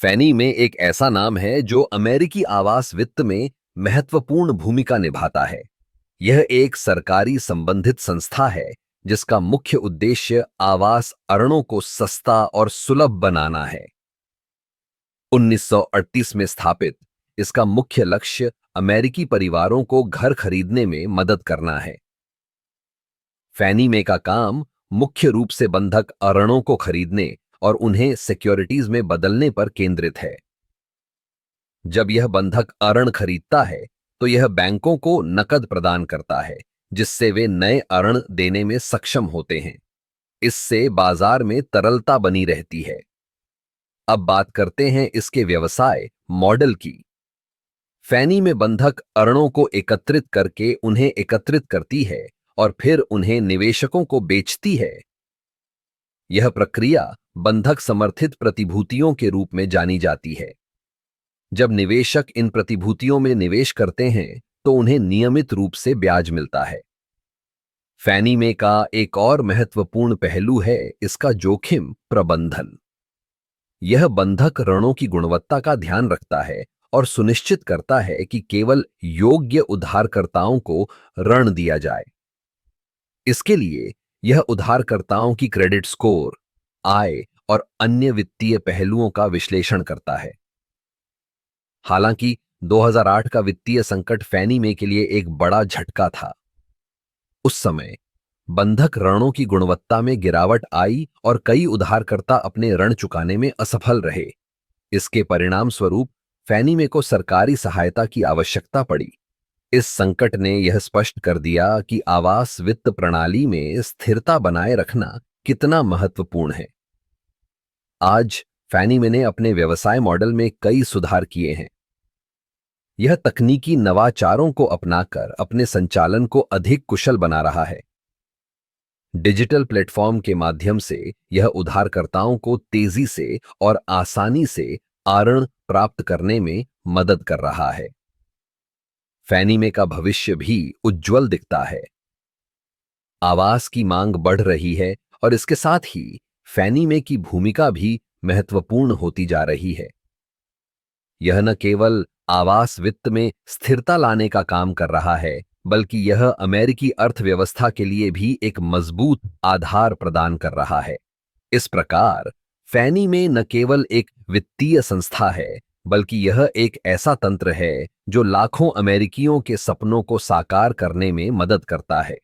फैनी में एक ऐसा नाम है जो अमेरिकी आवास वित्त में महत्वपूर्ण भूमिका निभाता है। यह एक सरकारी संबंधित संस्था है जिसका मुख्य उद्देश्य आवास अरणों को सस्ता और सुलभ बनाना है। 1938 में स्थापित, इसका मुख्य लक्ष्य अमेरिकी परिवारों को घर खरीदने में मदद करना है। फैनी में का काम मुख्य रूप से बंधक अरणों को खरीदने और उन्हें सिक्योरिटीज में बदलने पर केंद्रित है। जब यह बंधक अरण खरीदता है तो यह बैंकों को नकद प्रदान करता है, जिससे वे नए अरण देने में सक्षम होते हैं। इससे बाजार में तरलता बनी रहती है। अब बात करते हैं इसके व्यवसाय मॉडल की। फैनी में बंधक अरणों को एकत्रित करके उन्हें एकत्रित करती है और फिर उन्हें निवेशकों को बेचती है। यह प्रक्रिया बंधक समर्थित प्रतिभूतियों के रूप में जानी जाती है। जब निवेशक इन प्रतिभूतियों में निवेश करते हैं तो उन्हें नियमित रूप से ब्याज मिलता है। फैनी में का एक और महत्वपूर्ण पहलू है इसका जोखिम प्रबंधन। यह बंधक ऋणों की गुणवत्ता का ध्यान रखता है और सुनिश्चित करता है कि केवल योग्य उधारकर्ताओं को ऋण दिया जाए। इसके लिए यह उधारकर्ताओं की क्रेडिट स्कोर, आय और अन्य वित्तीय पहलुओं का विश्लेषण करता है। हालांकि 2008 का वित्तीय संकट फैनी में के लिए एक बड़ा झटका था। उस समय बंधक ऋणों की गुणवत्ता में गिरावट आई और कई उधारकर्ता अपने ऋण चुकाने में असफल रहे। इसके परिणाम स्वरूप फैनी में को सरकारी सहायता की आवश्यकता पड़ी। इस संकट ने यह स्पष्ट कर दिया कि आवास वित्त प्रणाली में स्थिरता बनाए रखना कितना महत्वपूर्ण है। आज फैनी में ने अपने व्यवसाय मॉडल में कई सुधार किए हैं। यह तकनीकी नवाचारों को अपनाकर अपने संचालन को अधिक कुशल बना रहा है। डिजिटल प्लेटफॉर्म के माध्यम से यह उधारकर्ताओं को तेजी से और आसानी से ऋण प्राप्त करने में मदद कर रहा है। फैनी में का भविष्य भी उज्जवल दिखता है। आवास की मांग बढ़ रही है और इसके साथ ही फैनी में की भूमिका भी महत्वपूर्ण होती जा रही है। यह न केवल आवास वित्त में स्थिरता लाने का काम कर रहा है, बल्कि यह अमेरिकी अर्थव्यवस्था के लिए भी एक मजबूत आधार प्रदान कर रहा है। इस प्रकार फैनी में न केवल एक वित्तीय संस्था है, बल्कि यह एक ऐसा तंत्र है जो लाखों अमेरिकियों के सपनों को साकार करने में मदद करता है।